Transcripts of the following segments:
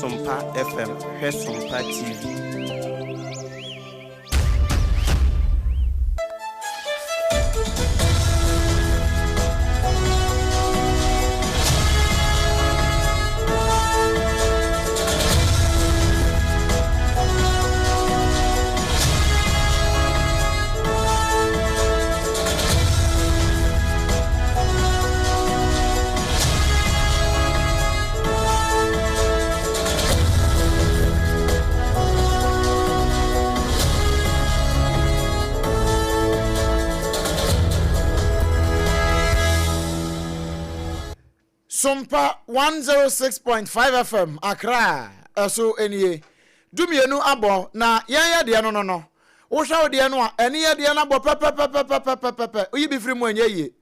Sompa FM, Sompa TV. Sompa 106.5 FM Accra eso enie dumienu abo na yan de no wo hwa de no a ene ye de na abo pepepepepepepepe oyi bi firi mu enye ye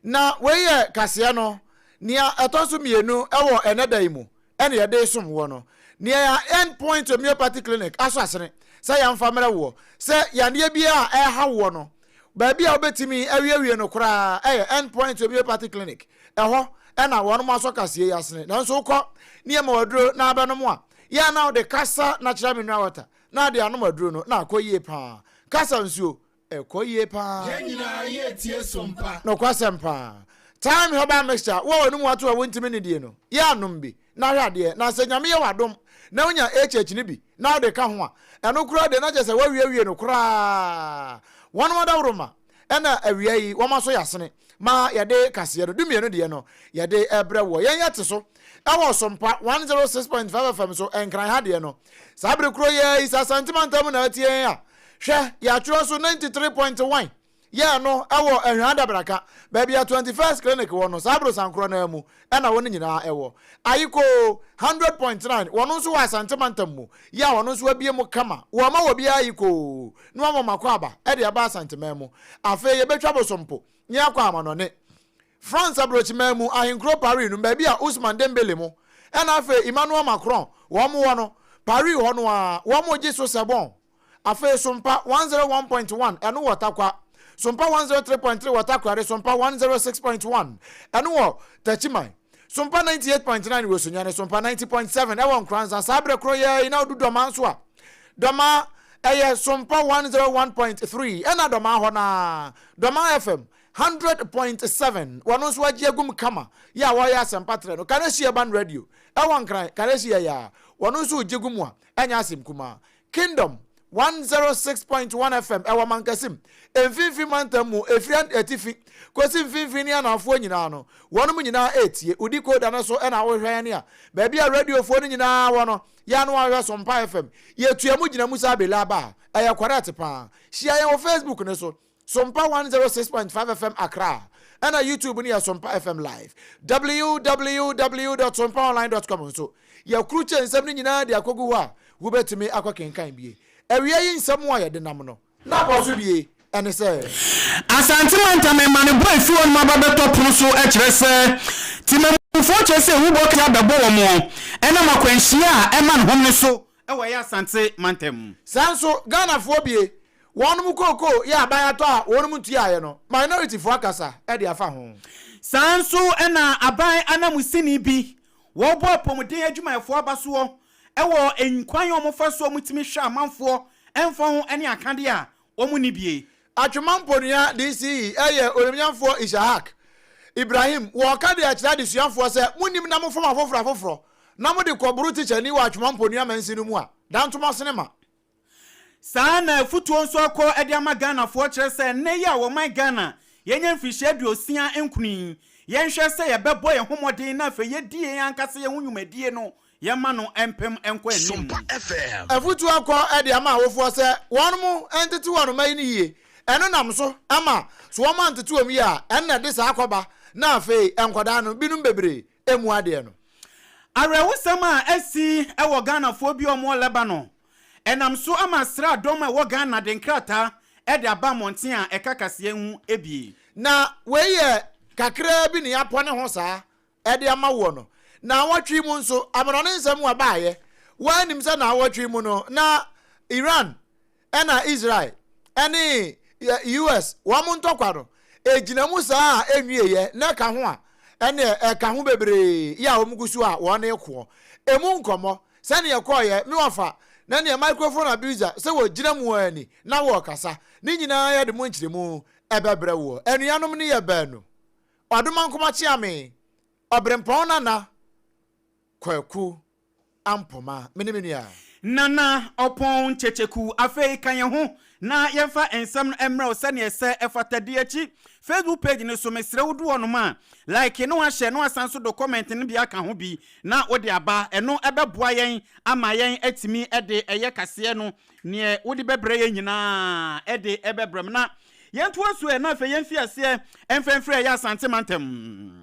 na we ye kase no nia etoso mienu ewo enedai mu ene ye de som wo no nia ya end point homeopathy clinic aso asene se ya mfa mere wo se ya ne bia e ha wo no ba bia obetimi awie no kura end point homeopathy clinic eho ena wonu maso kasie yasene nanso ukọ niye ma waduro na aba no mo a ya na de kasa na kira me nwa water na de anu maduro no na akoyie pa kasa nsuo ekoyie pa yenyina ye tie sompa no kwasempa time hoba mixture wo wonu mu ato a wontimi ne die no ya anum bi na hwade na se nyame ye wadom na onya ni bi na de ka ho a eno kura de na jese wawie no kura wonu madawroma ena awia yi wo maso yasene ma yade kase do dumienu de no yade ebre wo yen yate so ewo Sompa 106.5 FM so enkran ha de no sabre kro ye isa sentimental na atie ya hwe ya tworo so 93.1 ya no ewo ehwada braka baby ya 21st clinic wo no sabre sankro na mu ena wo nyina ewo ayiko 100.9 wono so wa sentimental mu ya wono so abie mu kama wo ma wo bia ayiko no ma makwaba e de aba sentimental mu afa ye betwa bosompo nya kwa amanone France abrochi memu ahinkro Paris no ba bia Ousmane Dembele mu ena afa Emmanuel Macron wo mu wo no Paris ho no a wo mo je so sebon afa Sompa 101.1 eno watakwa Sompa 103.3 watakwa Sompa 106.1 eno wo tachimai Sompa 98.9 wo sunyane Sompa 90.7 e won kranza sabre kro ye ina odu doma so a doma eye Sompa 101.3 ena doma ho na doma FM 100.7 wano so agye gum kama ya wa ya sempatre no kana hie ban radio e won kran kana hie ya wano so agye gum a enya asem kuma Kingdom 106.1 FM e wa mankasim emfinfi mantamu efrian etifi kosi mfinfi ni anafo nyina no wano mu nyina etie udiko da na so e na wo hwan ne a ba bia radio fo ni nyina wono ya no wa Sompa FM ye tuamu nyina musa belaba e ya correct pa hia ye wo Facebook ne so Sompa 106.5 FM Accra and on YouTube near Sompa FM Live www.sompaonline.com so ya kruche nsem ni na de akogu ho a wo betimi akwakenkan bie awia yi nsem wa ye de nam no na boso bie ene se asantimanta me mane boy fi on mababeto pon so e kire se timamfo che se wo bo kya bebo wo mo ena makwanhia e man hom ne so e wo ya asante mantem sanso Ghana fo bie wonu koko ya aban to a wonu mtu ya no minority fo akasa e de afa ho sanso ena aban anamusini bi wo bo pomuden adwumayefo abaso e wo enkwan omofa so mutimi hwa amanfo emfa ho ene akade a omu ni bie atwemamponia DC eye olemyamfo Ishaq Ibrahim wo kade a kira de suamfo se munim na mofo afoforo na mo de koburu teacher ni wa atwemamponia mansinu mu a dantoma sinema sana futuo nso akọ ede ama Ghana fo kire se ne ya wo man Ghana yenye mfihye aduosia enkuni yenhwe se ye bebo ye homodin na fe ye die yankase ye hunyumadie no ye ma no empem enko anim Sompa FM afutuo akọ ede ama awofo se won mu entity won mai ni ye eno nam so ama so wo man tetu am ye a enne de sa akoba na fe enkoda no binum bebre emu ade no arewusam a asi e wo Ghana fo bi omo Lebanon enam so amasra dom wo Ghana de nkrata e de aba monten a ekakase hu ebie na weye kakra bi ne yapone ho saa e de ama wo no na wotwi mu nso abrone nsam wa baaye wanim se na wotwi mu no na Iran ena Israel eni US wa mu ntokwa no ejina mu saa enwieye na ka ho a ene ka ho bebre ya wo mugusu a wo na ekwo emu nkomo sani yakoye me wafa na ne microphone abuser se wo gina mu ani na wo kasa ni nyina ya de mu nkyire mu ebebre wo enuanom ne ye banu odoma nkoma chia me obrempon na kwaku ampoma menimenia nana opon checheku afei kan ye ho na yemfa ensam emra osane ese efatade achi Facebook page ne so mesre wudu onoma like no ahye no asanso do comment ne bia ka ho bi na wode aba eno ebeboa yen ama yen atimi ede eye kase no ne wode bebre yen nyina ede ebebrem na yento aso e na afei yemfi ase emfemfre ya asante mantem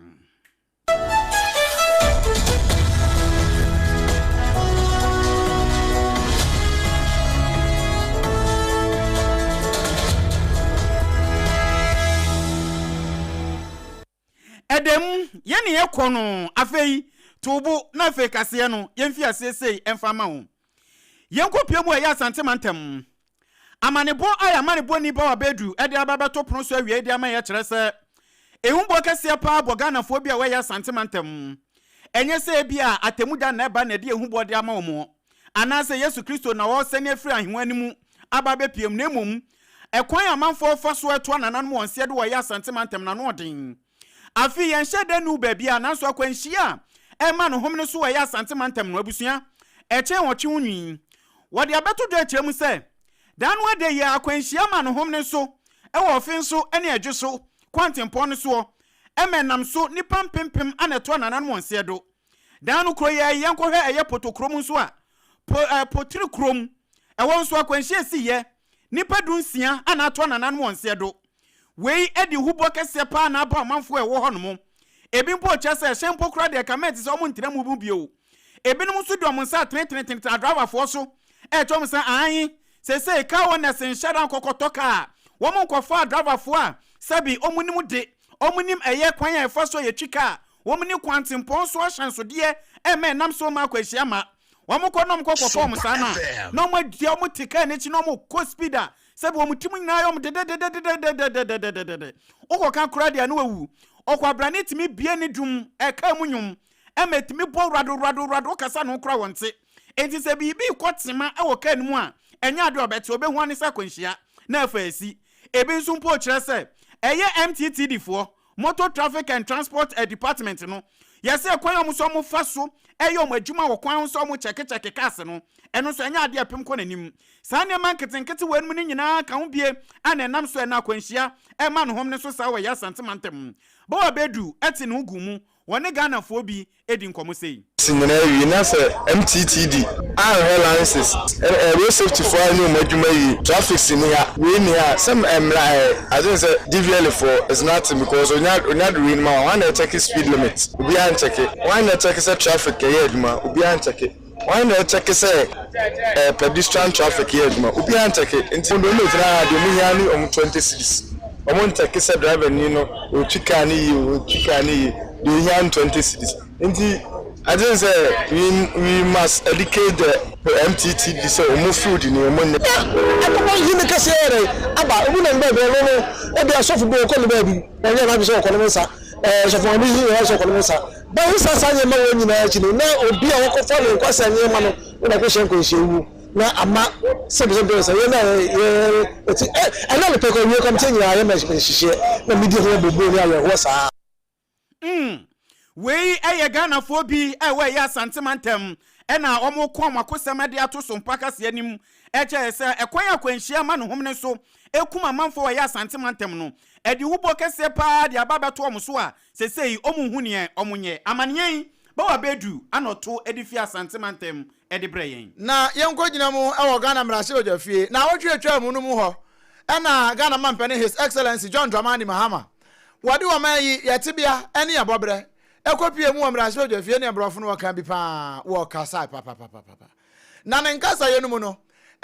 Edem yene yekono afei tubu na afei kase no yemfi asesei emfama ho yenkopie mu ya asante mantem amanebo aya amanebo ni ba wabedu ede ababeto prono so awie ede ama ye kire se ehumbo kase pa boganafo bia we ya asante mantem enye se bia atemuda na eba na de ehumbo de ama omo anase Yesu Kristo na wo sene afiri ahwenwa ni mu ababepiem na emum ekwan amanfo faso eto ananan mo onse de wo ya asante mantem na no odin afi yen hyede nu babia nanso akwanhia ema no homne so ya asante mantem no abusua eche woche unwi wode abeto do eche mu se dan wo de ya akwanhia ma no homne so wo ofin so ene adwo so kwantempo no so emenam so nipa mpempem aneto nanan mo nse do dan no kro ya yen ko hwe eye potokrom so a potiri krom ewo nso akwanhia si ye nipa dunsia anato nanan mo nse do wei edi hubo kese pa na ba manfo ewo honom ebi mpo chese shempo kra de comment so mo ntira mu bio ebi no so do mo nsa tren driver fo so chom sa an se ka wona sen shada kokotoka wo mo nkofo driver fo a sabi omunim de omunim eye kwan ya fo so ye twika wo mo ni kwantempo so ahyanso de eme nam so ma kwahia ma wo mo konom kokofo mo sa na no mo dia mo tika ne chi no mo ko speeder sabi wo mutim nyina yom de okoka kura de anu awu okwabrane timi bie ne dum eka munyum emetimi bo rado kasa no kura wonte enti se bi kotema ewoka anu a enya ade obete obehu ani sakwanhia na afasi ebi nso mpo kire se eye MTTD fo Motor Traffic and Transport Department no yese kwan yom so mo faso eyom adwuma wo kwan so mo cheke kase no eno so enya ade apem konanim sane man ketenkete wanu ni nyina ka ho bie anenam so ena kwanhia ema no hom ne so sa wa ya sante mantem ba wa bedu eti no gumu woni Ghana fo bi edi nkomo sei sinina wi na se MTTD licenses road safety for any adwuma yi traffic sinia we ni ha some I don't say DVL for is nothing because onya the rein ma one check speed limit obi an check one check say traffic ye adwuma obi an check one check say pedestrian traffic ye adwuma obi an check nti ndo no tira de mu ya ni 20 cities omo check say driver ni no o twika ni do here 20 cities nti I don't say we must educate the MTT so mo food ni mo ne akoko yi me kase ere aba obu na ngbe no e bi asofu bo ko le ba bi enye na bi so ko le sa sofo ni yi so ko le sa ba hu sa sa nye ma wo nyina achi no na obi a wo ko fo le kwasa nye ma no na ko shen ko hyewu na ama se bi so ye na eti ana le pe ko ni ko mtenyi ya me hihye na mi di ho bobo ni ayo ho sa wei eye Ghana fo bi ewe ya santemantem ena omo ko makosem de ato so mpaka se anim eche se ekwan akwanhia ma no homne so ekuma manfo ya santemantem no edi hubo kese pa de ababeto omo so a sesei omu hu ne omunye amanyen ba wa bedu anoto edifia santemantem edi breyen na yenko gina mu ewo Ghana mrahye ojafie na wotwetwa mu no mu ho ena Ghana mampene His Excellency John Dramani Mahama wadi wa mai yetibia ene abobre ekopie mu amrahye ojafie ne abrofo no waka bi pa wo kasa papa na ne nkasa yenu mu no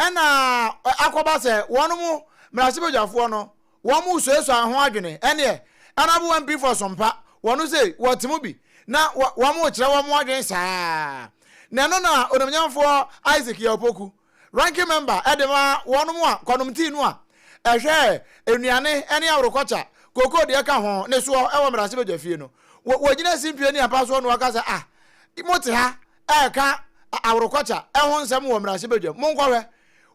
ena akoba se wonu mu mrahye ojafo no wo mu so aho adwene ene anabu one p for Sompa wonu se wotimu bi na wo mu kire wo mu adwene saa na no na onomnyamfo Isaac Yapoku ranking member edema wonu mu a konomti nu a ehwe enuane ene awrokocha koko de ka ho ne so ewo mrahye ojafie no wogina simpie ni apaso no aka say imoti ha eka awrokocha ehon nsem wo mrase bedwam monkwohwe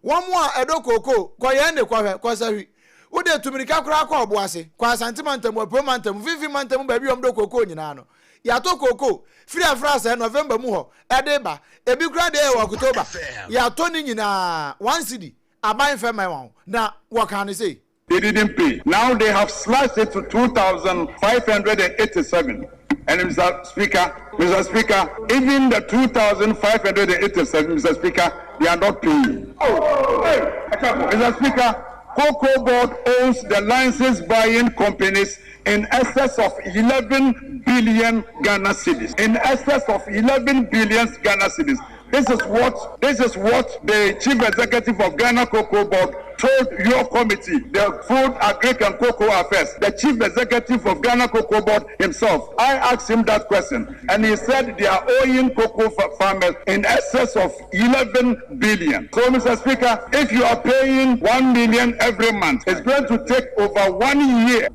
wo mo a edo koko koye ne kwahwe kwasahwi wo de tumirika kura kwa oboase kwa santimantam opromantam vivimantam ba biom do koko nyina no ya to koko free afrasa November mu ho edeba ebi kura de October ya to ni nyina 1 cedi aban fema won na what can I say they didn't pay. Now they have slashed it to 2,587. And Mr. Speaker, even the 2,587, Mr. Speaker, they are not paying. Mr. Speaker, Cocoa Board owns the license buying companies in excess of 11 billion Ghana cedis. In excess of 11 billion Ghana cedis. This is what the Chief Executive of Ghana Cocoa Board told your committee, the Food, Agric and Cocoa Affairs, the Chief Executive of Ghana Cocoa Board himself. I asked him that question, and he said they are owing cocoa farmers in excess of 11 billion. So, Mr. Speaker, if you are paying 1 million every month, it's going to take over 1 year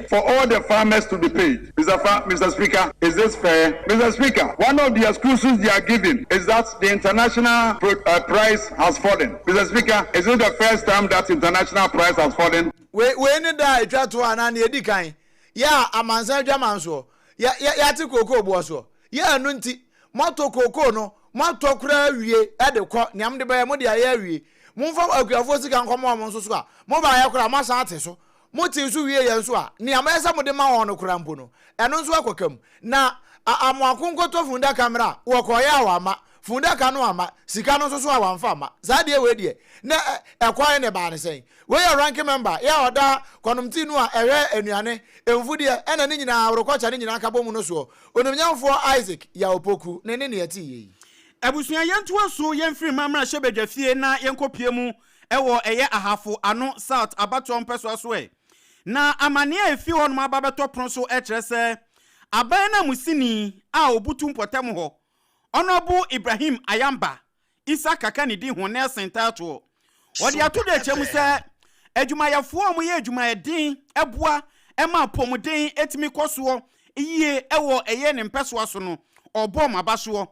for all the farmers to be paid. Mr. Speaker, is this fair? Mr. Speaker, one of the excuses they are giving is that the international price has fallen. Mr. Speaker, is it the first time that international price has fallen? We need that try to anani edikan. Ya amansa dwamanso. Ya ti koko boso. Ya no nti moto koko no, moto kura wie e de kɔ niam de ba mo de aye wie. Momfa akuafo sika nkomo mo nso so a. Mo ba ya kura masa ate so. Mo ti so wie ye nso a. Niam esa mo de ma won no kura mpo no. Eno nso akokam. Na amoakonkoto funda camera wo koya awama. Funda kanu ama sika no so awamfa ama za de we de na ekwan ne ba ne sen we your ranking member ya oda konumti nu a ehwe anuane emfu de ena ne nyina awrokocha ne nyina akabo mu no so onumnyamfo Isaac ya opoku ne ne yati yi abusua yentu aso yemfiri mamra hyebedwa fie na yenkopie mu ewo eye ahafo ano South abaton peso so na amane efi honum ababeto pron so ekyerese aban na musini a obutu mpotam ho Honorable Ibrahim Ayamba Isa kaka ni di ho Nelson Tato wodi atodo echem se adwumayafo omo ye adwumayedin eboa ema pomuden etimi koso iye ewo eye ne mpeso so no obom abaso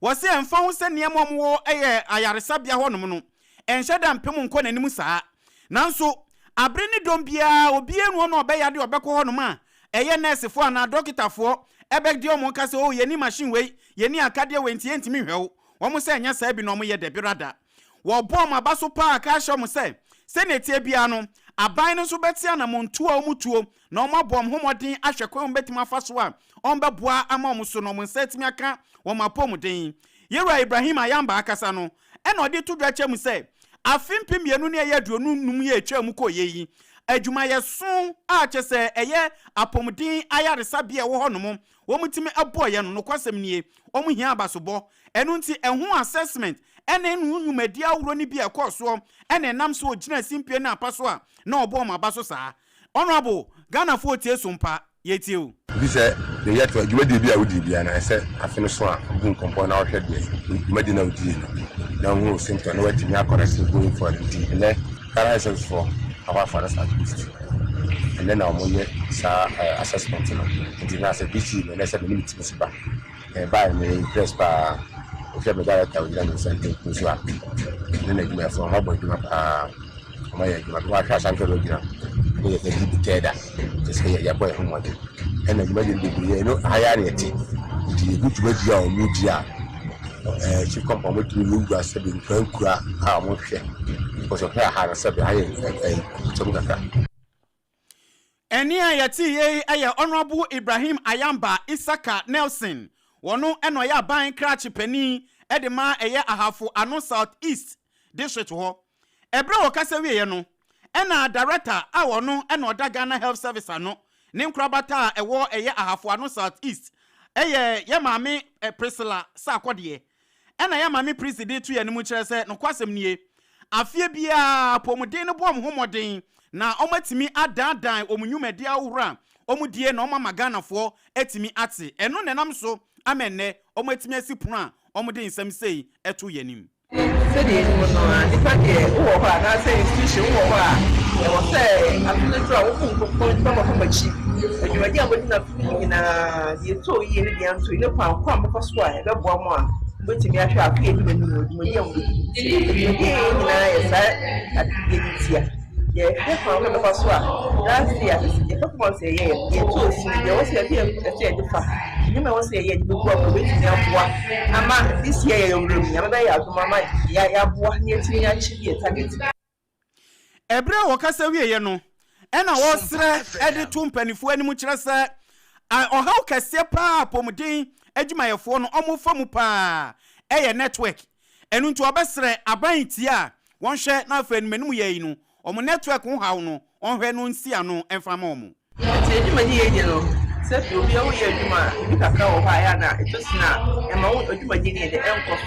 wo se emfa ho se niam omwo eye ayaresabia honom no enhyeda mpem nko nanim saa nanso abre ni dombia obienu no obeyade obekọ honom a eye nursefo ana dokitafo ebegdi omo kase o yeni machine we yeni akade we ntimi hwew wo se nya saa bi no mo ye de birada wo bom abaso pa ka hye mo se senate bia no aban no so betia na montuo omutuo na omo bom homodin ahwekon betima faso a ombeboa ama omo so no mo nsatimi aka wo mapomuden Yera Ibrahim Ayamba akasa no ena odi to dwa chem se afimpim yenu ne ye aduonu num ye atwam ko yeyi adwuma ye so a kyese eye apomden ayaresabia wo honom wo mutimi aboye no kwasem nie wo mu hia abasobo enu nti ehu assessment ene enu nwumadi awuro ni bia koso ene nam so ogina simpie na apaso a na obo ma abaso saa honorable Ghana 40 Sompa yetiu bi se de yet adwuma de bia wodi bia na se afene so a gun kompo na ohwe de adwuma na wodi na hu simple na wati nya correct going for the le license for our fathers at least and then our money assessment no the na se BC na se minimum musiba by me press pa o fe me director we na sente so a na adwuma from how boy my adwuma wa ka san kelo gina we dey be together just say ya boy home again and adwuma dey be you know higher rate the good to be our media chief company to look at the nkura a mo hwe because of her har sabe haye tumgaka eni ayati ye aye Honorable Ibrahim Ayamba Isaka Nelson wono eno ya ban krachi pani edema eye ahafo ano South East district ho ebre wo kasa wiye no ena director a wono eno oda Ghana Health Service ano ne nkrabata ewo eye ahafo ano South East eye ye maame Priscilla Sakodie ena ya maame president tu ye ne mu kire se no kwasem nie afie bia pomuden no bom homoden na omatimi adadan omunyumadi awura omudie na omama Ghanafo etimi ate eno nenam so amenne omatimi asipunu a omuden nsam sei eto yanim se de no no nipa de wo ho na se institution wo ho a e wo se administrator wo fun ko ko machi adwumadi abodi na funi na de to yi ne de anto ile kwa mfa so a e be boa mo a but to me, I shall pay when you young. Yeah, that's last year, the performance a year, you told me there was a year, you may say, you go up with me. This year, you're room, you're there, Mamma, ya one year to me, actually, target. Ebra wakasa wie no ena wo sre ede to mpanifo ani mu kire se ohaw kase pa pomuden adwumayefo no omofa mu pa eye network enu nto obesre aban tia won hwe na afa enumenu ye no omo network ho haw no onhwe no nsia no emfama omo adwumani ye no se bi obi awo ye adwuma bi kakra wo ha ya na etosina e ma wo adwumani ne de enkoso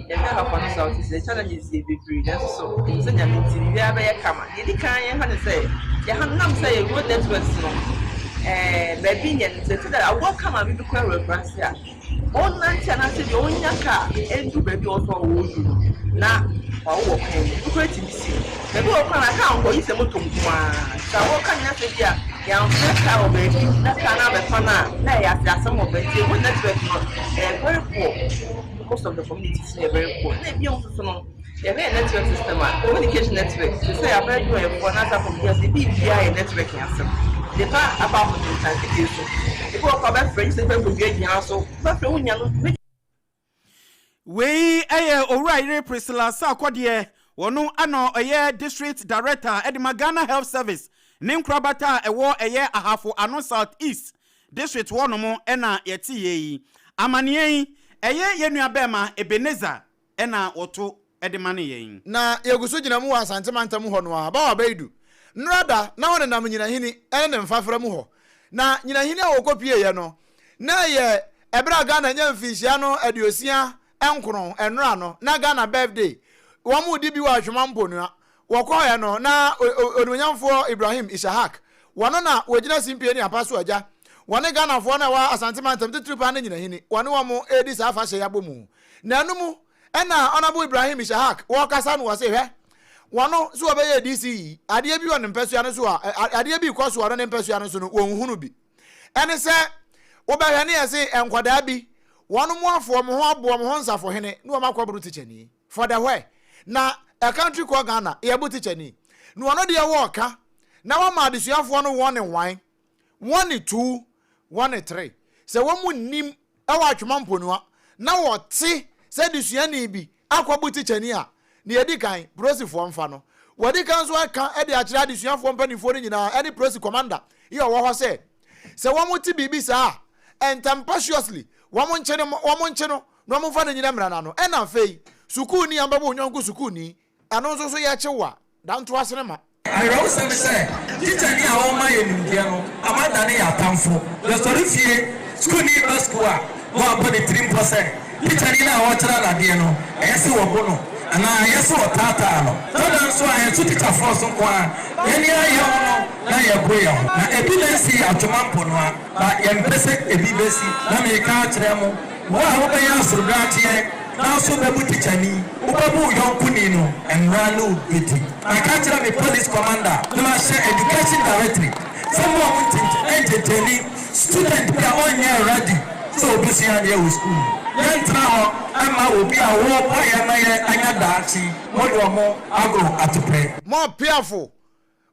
ya na ha south is the challenges they be free that's so so nya minti bi aba ya kama ye di kan ye ha ne say ya ha nam say ye road network no baby nya ne say that awo kama bi kwa reference ya on nanti na say o nya ka endu baby o so wo ju na wo kan ko ti bi si baby o kan ka ngo yi se moto nkwa sa wo kan na say ya ka o baby na kana be fana na ya asem o baby wo network no very poor. Most of the communities are very poor. They also know they have a network system, communication network. They say I've heard you for another from years. They be via a network yourself. They talk about the transportation. They go about French. They go get also. But when you we alright Priscilla Sakwadie wono ano district director Edimagana Health Service nim krabata ewo ahafo ano South East district wono mo ena yeti yi amanie yenua bema Ebenezer ena oto edemane yen na yeguso gina mu asante mantam ho no aba wa baidu nrada na wona nam nyina hini ene mfafra mu ho na nyina hini a wokopie ye no na ye ebra Ghana nya mfihia no adiosia enkron enra no na Ghana birthday wo mu di bi wa hwema mponua wokoye no na ononyamfo Ibrahim Ishahak wono na wogina simpie ni apaso aja wane Ghana fo na wa asante mantam titrupa na nyina hini wane wo mu edi sa afa hye yabomu na anumu ena honorable Ibrahim Ishahak wo kasa no wose hwe wono so obeye DC ade bi won mpesua no so ade bi kwaso won mpesua no so no wonhunu bi ene se wo behwe ne yese enkwada bi wono mu afo mo ho abo mo ho nsafo hene ne wo makwaburu tichani for the way na a country called Ghana e bu tichani no wono de wo ka na wa ma adesuafo no 1 2 1 3 se wo mu nim e wa atwema mponua na wo te se desuani bi akwabu tichani a ne yedi kan prosifo mfa no wodi kan so aka e de akira desuafo mpanifo ni nyina any prosi commander ye wo ho se wo mu ti bibi sa entempetuously wo mu nche no no mu fa na nyina mra na no e na fei sukuu ni ambabo onyanko sukuu ni ano so ye chewa dan to asene ma I was say teacher ni awon ma ye nimdia no amada ne ya tamfo the story fie school ni best school wo abon 3% teacher ni na awon chara na de no ese wo bo no ana yese wo tata no so so ayen so teacher for so kwa eni ayo no na ye boya na evidence atoma mpono ba ye mpese ebibesi na me ka kire mo wo a wo be ya surbrate na so be butichani ubabu yonkuni no enrano beti akachira me police commander na share education directory someone want entertaining student be on ready so busy and here school yentra ho ama obi a wo boya na ye anya daachi modo mo agro atopre mo piafo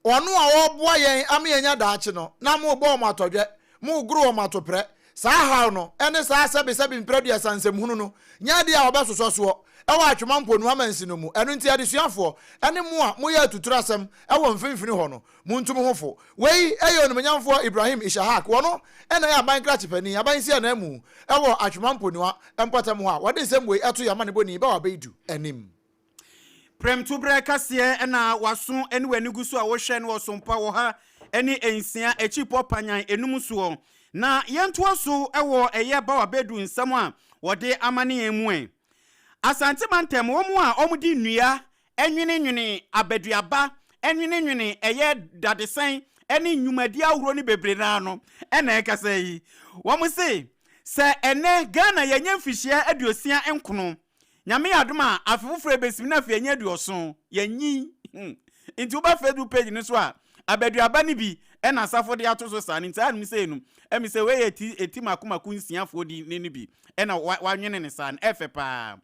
onu a wo boya ama anya daachi no na mo bo mo atodwe mo gro mo atopre sa ha no ene sa sebi mpredia sansem hunu no nya dia obesoso e wa atwema mponu amansi no mu enu nti adesuafo ene mu a mo ya tuturu asem e wo mfimfini ho no muntum hofo wei eyo no manyamfo Ibrahim Ishahak wono ene ya ban kra chepani aban sia na mu e wo atwema mponu empatam ho a wode sem wei eto yama ne boni ba wa beidu enim prem to breka se na waso ene wani gusu a wo hwe ne wo sompa wo ha ene ensia echipo panyan enum so na yentoa so ewo eye ba wa bedu nsam a wode amane emu asante mantem wo mu a omudi nnua enwene abaduaba enwene eye dadesen ene nnwumadi ahuro ni bebre na no ena ekasa yi wo mu se ene Ghana yenye mfihia aduosia enkono nyame adoma afufure besim na fe yenye aduoso yenyi nti wo ba Facebook page ni so a abaduaba ni bi ena Sarfo de ato so sa ni ntia no say no emi say we eti makoma kunsiafo di ne bi ena wanwene ne sa efe pa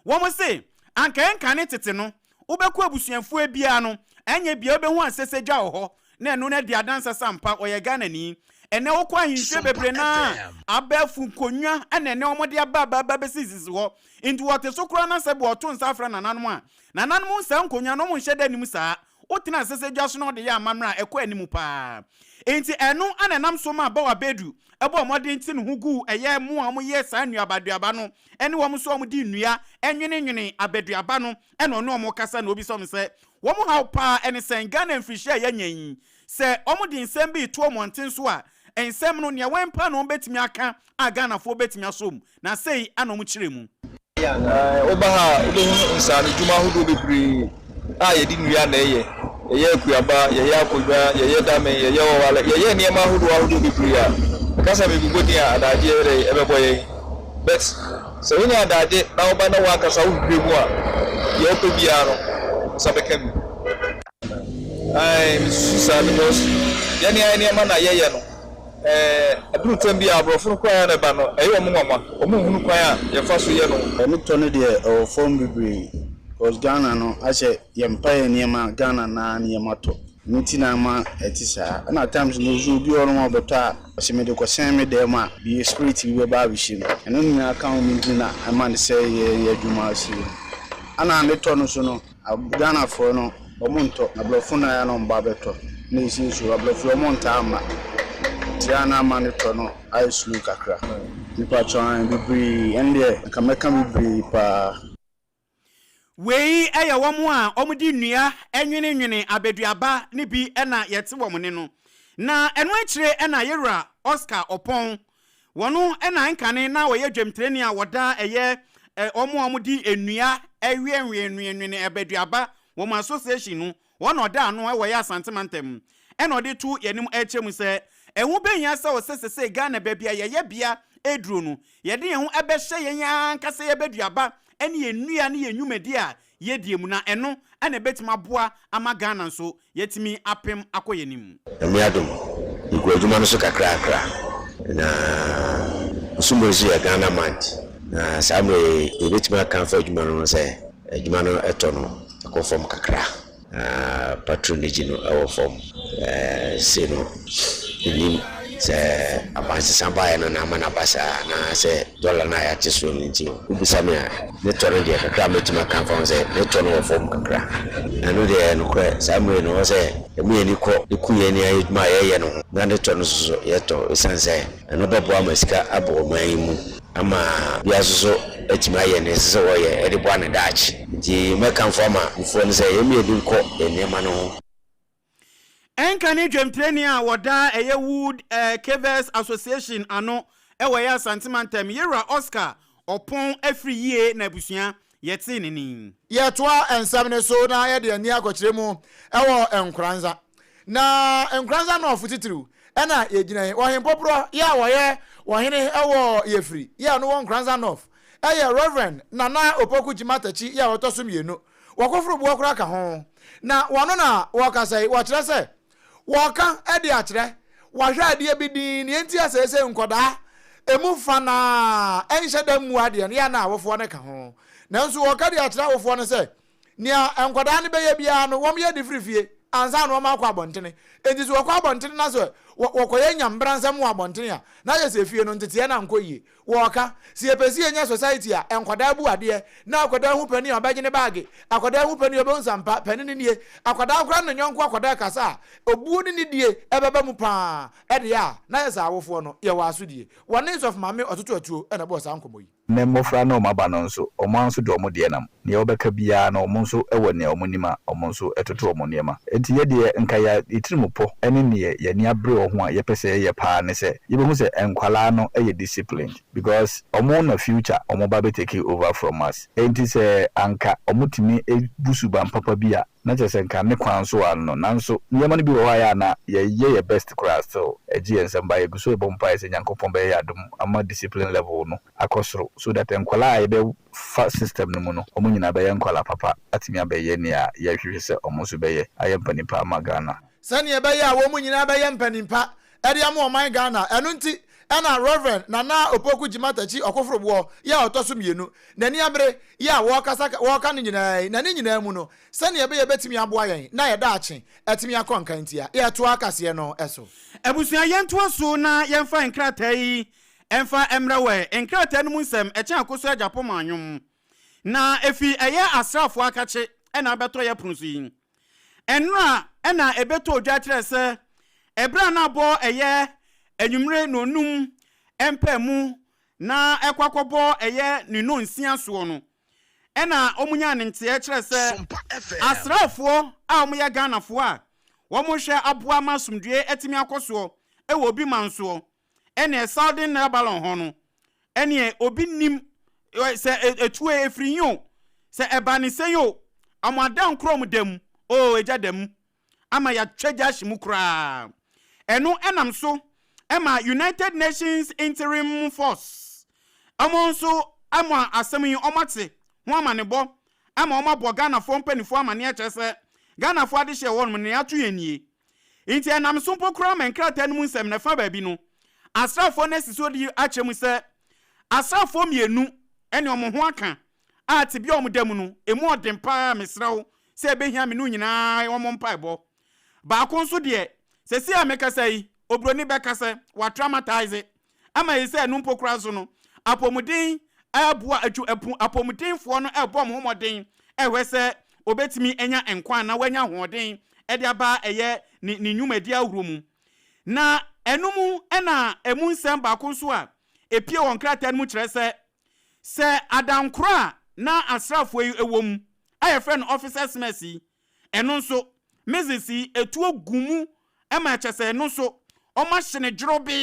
wo mo say anka enka ne tete no ubeku abusuafo abia no enye bia obehu asesegya ho na eno na di adansa sampa oye Ghana ni ene wo kwa hinhwe bebre na abafu konwa ene ne omode aba besisi ho into what so kura na sebe oto nsa afra nananom a nananom nsa nkonwa no mo nhye da nim saa otina asesegya so no de ya amamra ekwa animu pa enti eno anenam so ma ba wa bedu ebo omode nti ne hugu eye mu a mo ye saa nuabaduaba no ene wo mo so mo di nnua enwene abaduaba no ene ono mo kasa na obi so mo se wo mo haw pa ene sen Ghana mfihye ya nyan se omo di nsem bi to monten so a ensem no ne wempa no betimi aka a Ghana fo betimi asom na sei ana mo kire mu obaha obehu nsa ne dwuma hodo bebre a yedi nnua na eye akuaba yeye akodwa yeye dame yeye wawale yeye niema hodo bebre a kasa me bugodi a adaje ebeboye but so when adaje na oba na waka sa wo mu a ye opebia no sabekam susa no yani niema na yeye no aduru tembi abrofo kwa na ba no eyo mo mama hunu kwa ya ye fa so ye no me to no de form bibre cause Ghana no ache ye mpaye niema Ghana na niema to nti na ma etisa na times no zo bi oro mo beto a se me de ko sen me de ma bi spirit bi ba bi shi no eno ni aka o mi dina ama ne se ye adwuma si ana me to no so no Ghana fo no omonto na blofo na ya no mba beto na isi so blofo omonta ama Tiana manito no ice look akra. Nipa trying bibri ende kameka bibri pa. Wei eya womo a omudi nnua enwene abeduaba ne bi ena yete wo ne no. Na eno akire ena yewra Oscar Opon. Wono ena nkane na wo ye dwemtreni a woda eye omudi ennua ewienwene abeduaba wo ma association no wono da ano wo ye asantemantem. Ena ode tu yenim echemu se ehu benya sa wo sesese Ghana babia ye bia edru no ye de ehu ebehye yen ankase ye beduaba ene enua ne yenwumedi a ye die mu na eno ane betima boa ama Ghana nso yetimi apem akoyenim emiadum igwaduma no so kakra na usumbozi ya Ghana mant na samwe yebetima kanfa adwuma no se adwuma no eto no akofom kakra patronage no our form seno ni se abansi samba no na mana basa na se dollar na ya tiso nti ubisame ne toro de kakra metima kan fa se ne toro no form kakra na no de no kra samwe no se emu ye ni ko ikuye ni ayuma ye no na ne toro so ye to sanse no bebo amasika abo man mu ama biasoso etima ye ne se wo ye ede bo an dachi di mekan fama ufo ne se emu ye di ko enema no enka ni dwemtreni a woda eye Wood Cavers Association ano ewe ya sentimentem yera Oscar Opon every year na busua yete nini yetoa ensam ne so na ye de ani akokire mu ewo enkranza na enkranza no ofutitiru ena yegina wo hempopro ya wo hene ewo yefri ya no won enkranza no eye Reverend Nana Opoku Jimatachi ya wotoso mienu wakofuru bo akura ka ho na wono na wakasai wo kire se waka edi akire wahwe ade bi din enti asese nkoda emu fana enhye da mu ade ne ya na awofo ne ka ho nanso waka de akire awofo ne se nia nkoda ne beye bia no wom ye difrifie ansa no ma kwa abontene enti so kwa abontene na so wokoye nyambransa mu abontene a na ye se fie no ntete na nkoyie waka si epesi enya society a nkoda bu ade na akoda hu pani obagye ne baage akoda hu pani obonsampa pani ne nie akoda akora no nyonko akoda kasa obu ne die ebeba mu pa ede a na ye sa awofo no ye waso die wonens of mame ototo atuo na bo sa nkomoyi ne mofra na omaba no nso omanso de omode nam ne obeka bia na omonso ewo ne omonima omonso etoto omonema enti ye de nkaya itirimupo ene ne ye ni abre ho a ye pese ye pa ne se ye behu se enkwala no eye disciplined because omo na future omo ba be take over from us enti se anka omutimi ebusu ban papa bia na chese nka ne kwan so ano nanso nyema no bi wo ya na ye best class so eji ensamba ye guso ebompa ese nyankopon be ya dum ama discipline level no akosoro so that enkwala ye be system no mu no omo nyina be ye enkwala papa atimi abe ye ne ya hwehwe se omo so be ye ayempani pa magana sani ebaya wo mu nyina baya mpanimpa ede am oman Ghana enu nti ena Reverend Nana Opoku Jimatachi okofrobo ya otoso mienu nani abre ya wo ka ne nyina na ne nyina mu no sani ebaya betimi aboa yen na ye da ache etimi akonka ntia ya to akase no eso ebusua yento so na yenfa nkrata yi enfa emrawe nkrata no mu nsem eche akoso ajapo manwom na efi eye asrafo akache ena beto ye prunsu yi enra ena ebeto odwa kire se ebra na bo eye enwumre no num empemu na ekwakobo eye ninu nsia so no ena omunya ne nte kire se asrafo a omuya Ghanafo a wo mo hwe aboa masumdue etimi akoso e wo bi manso ene Southern Lebanon ho no ene obi nim se etue efriyo se ebanise yo amadan krom dem o eja dem ama ya twaja hyimu kra eno enam so ema United Nations Interim Force amonso ama asem yi omate ho ama ne bo ama omabo Ghanafo mpanifo ama ne ekese Ghanafo ade hye won ne ato yanie nti enam so mpokra menkrata no nsem ne fa baabi no asrafo na siso di achem se asrafo mienu ene omo ho aka a te bi omdam no emu odempa mesrawo se ebehia me no nyina omo mpaebo ba ko nso de sesi amekasa yi obroni bekasa wa traumatize ama yi se no mpokra so no apomudin abua atu apomudinfo no ebo mo homodin ehwe se obetimi enya enkwa na wanya hoden ede aba eye ni nwumadi awuromu na enumu ena emu nsem ba ko so a epie won krata mu kire se adankora na asrafo ewom aye friend officers mercy eno nso mezisi etuo gumu ema chese eno nso o ma hye drobi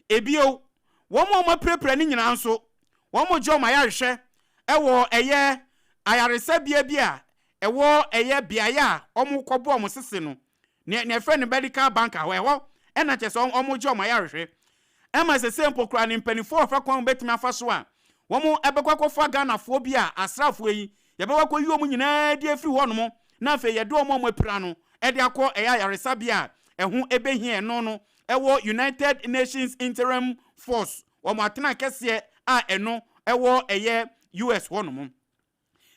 ebio wo mo prepare ni nyina nso wo mo jo ma ya hwe ewo eye ayaresa bia ewo eye biaya o mo kobo o mo sese no ne friend medical bank awewo ena chese o mo jo ma ya hwe ema se sempo kra ni mpanifo ofa kwan betimi afaso a wo mo ebekwakofa Ghanafo bia asrafo yi yebekwa yi o mo nyina di afiri ho no mo na afi ye do o mo apira no ede akọ eya yaresa bia ehu ebehie no ewo United Nations Interim Force wo mo atena kese a eno ewo eye US ho no mo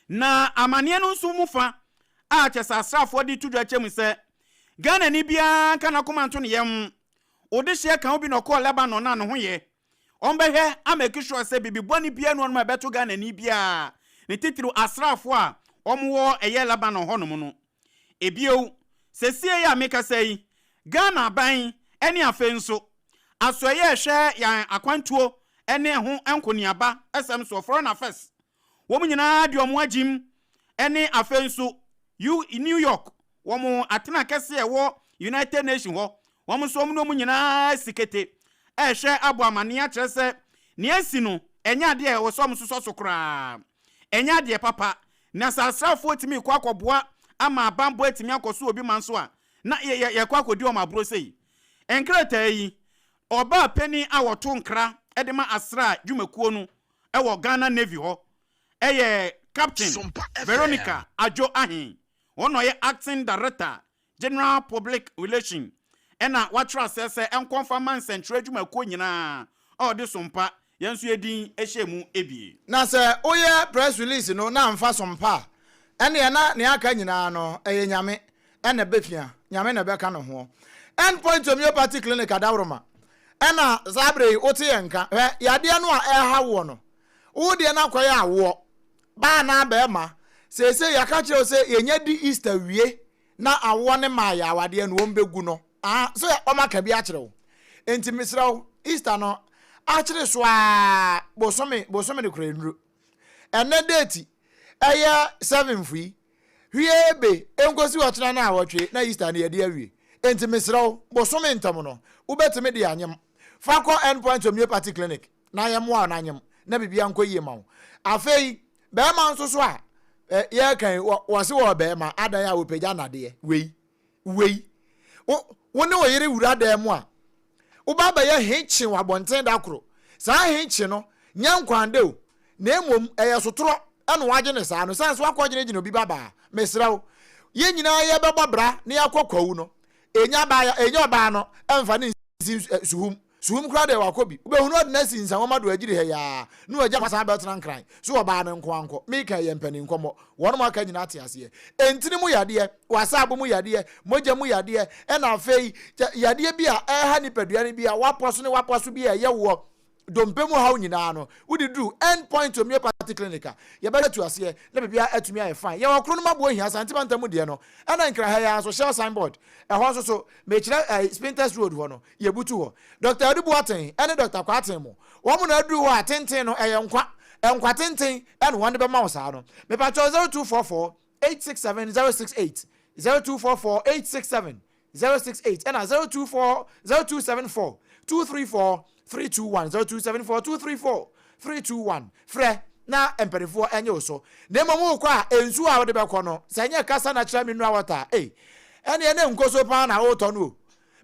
na amane no nso mufa a chesa asrafo di tudwa chem se Ghana ni bia kana komanto ne yem odehye kan obi no call Lebanon na no ho ye ombehwe ameki sure se bibi boni bia no ma beto Ghana ni bia ne titiri asrafo a omwo eye Lebanon ho no mo no ebio sesie ya meka sei Ghana ban ene afenso asoye hwe ya akwantuo ene ho enkoniaba esem so foreign affairs wo nyina de omo agim ene afenso New York wo mo atena kese ewo United Nations ho wo mo so mo no nyina sikete ehwe abo amane a kire se ne asi no enya de wo so mo so kra enya de papa na sasrafo timi kwa akoboa ama abambo atimi akoso obi manso a na ye kwa akodi o mabro sei enkrata yi oba pani awoto nkra edema asra dwumakuo no ewo Ghana Navy ho eye Captain Veronica Ajo Ahin ono ye acting director General Public Relation ena watra sese enconfirmance central dwumakuo nyina o de Sompa yenso edin ehyemu ebie na se oye press release no na mfa Sompa ene na ne aka nyina no eye nyame ene befia nyame na beka no ho endpoint homeopathy clinic adawroma ena zabre oti yenka yade no a eha wo no wo de na kwaye awo ba na ba ma sese yaka kire se yenya di Easter wie na awo ne ma ya wade no ombegu no so o maka bi a kire wo enti misrawo Easter no a kire so a bosome de kure nru ene date eye 7 free hwie be enkosi wo kire na awotwe na Easter na yede awie enti misrawo bosome ntam no ubetime de anyem fakọ endpoint homeopathy clinic na yem wa na anyem na bibia nko yie mawo afei be ma nso so a ye kan wo se wo be ma adan a wo pagya na de wei wo ne wo yire wura dan mu a wo ba ba ye hinchi wa bonten da koro saa hinchi no nyankwande o na emom eye sotoro eno waje ne saa no sanso akọ gine obi baba mesrawo ye nyina ye beba bra na yakokwa wu no enya ba no emfa ne suhum kra de wakobi ubehunu ordinance nsa woma do agire he ya no agya kwasa betena nkran so oba ne nko meka ye mpani nkomo wono maka nyina ate ase entini mu yade wasabo mu yade moja mu yade na afei yade bia ha ni paduane bia waposo bia ye wo dompemu ha nyina no wudi do end point homeopathy clinic ye bele to ase na bibia atumi aye fine ye wakro no mabo hia santima ntamu de no na nkra ha ya so share signboard ho so me kire Spinters Road ho no ye butu ho Dr. Adibu Aten ene Dr. Kwaten mo wo mo na adu ho atenten no eye nkwa tenten ene won be ma wo sa no me pa 0244 867068 0244 867068 ena 0274 234 321 0274 234 321 frɛ na emperifo enye oso na mamu kwa ensu a wode bekɔ no sɛ kasa na kyerɛ menu awata ene nkoso pa na wotɔ no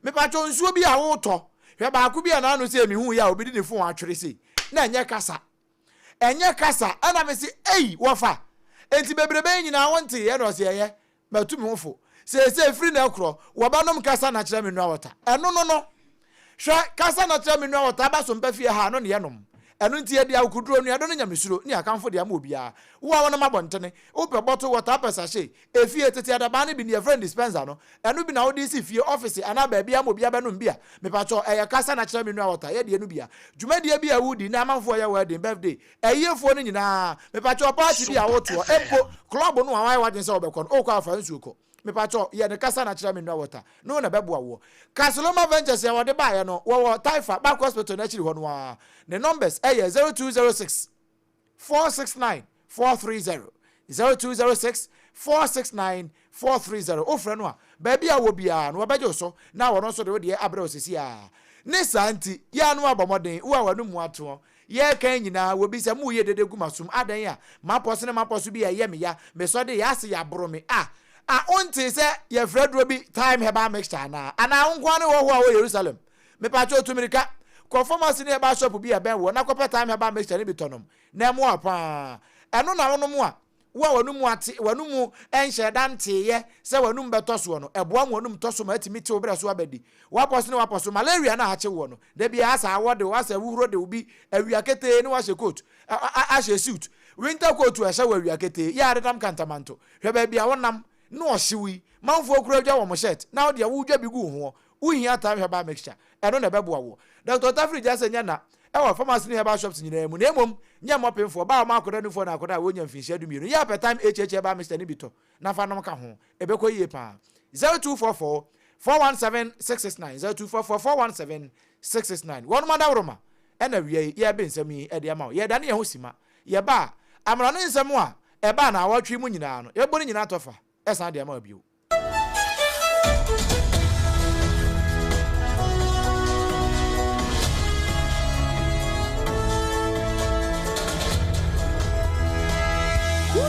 me pa cho nsuo bi a wotɔ hwɛ ba ko bi a na no sɛ mi hu ya obi di ne fon atwere sɛ na enye kasa ana me sɛ wofa enti bebrebe nyina wonte ye no sɛ ye matumi hofo sɛ free na ekro wo ba nom kasa na kyerɛ menu awata eno no hwɛ kasa na kyerɛ menu awata ba so mpa fie ha no ne yenom enu ntie dia okuduro nu ado no nyamesuro ni akamfo dia ma obia wo wona mabontene wo pe bottle water pesa she efie tete adaba ne bi ne friend dispenser no enu bi na wo di si fie office ana ba bia ma obia ba no mbia me pa cho kasa na kyerɛ menu awata ye de enu bia dwumadie bia wudi na amanfo ya wedding birthday eyefo no nyina me pa cho party bia wo to epo club no awai wajen se obekɔ no okwa afa nsuko me pa cho ye ne kasa na kyerɛ menu awata no na beboa wo Kasoloma Ventures ya wode ba ye no wo Taifa back hospital na chiri ho no a the numbers 0206 469 430 0206 469 430 ofre no a ba bia wo bia no obeje so na wo no so de wo de abre osisi a ne santi ya no abomoden wo a wanu mu ato ye kan nyina wo bi se mu ye dede gumasum adan ya maposo bi ye me ya me so de ya se ya bro me onti se ye fredro bi time heba mixture na ana nkwa ne wo ho Jerusalem me pa cho tumirika ko pharmacy ne ba shop bi e ben wo na ko time heba mixture ne bi tonom na mo apa eno na wono mu a wo wanu mu ate wanu mu enhye dante ye se wanu mbeto so no eboa mu wanu mtoso ma atimi te obra so abadi waposo malaria na hache wo no da bia asa awode wasa wuhuro de obi awiakete ne wahye coat ahye suit winter coat a hye awiakete ya redam kantamanto hwe ba bia wonam no ohyewi manfo okura dwa wo mo shirt na wo de wo dwa bigu ho wo hia time heba mixture eno na beboa wo Dr. Tafri jase nya na ewa pharmacy ne heba shops nyina mu na emom nya mo pemfo ba ma akoda nufo na akoda wo nya mfinhia dumiru ya per time heba mixture ne bito na fa nom ka ho ebekọ yie pa 0244 417 669 0244 417 669 won ma da woroma ena wie ye be nsam yi e de ama ye da ne ye ho sima ye ba amra no nsam a e ba na awatwi mu nyina no ye bo ne nyina tofa esa de ama bio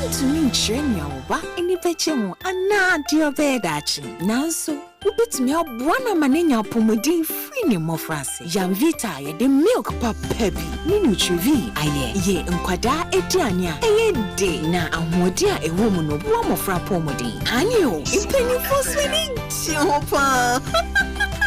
to me chenya oba eni peche ho ana dio bedachi nanso ubitimi aboana manenya pomodin free ne mofrase Janvita ye de milk papa bi ni nutrivi aye ye nkwada ediane a eye de na ahodi a ewo mu no bo mofra pomodin anyo impeni foswini chopa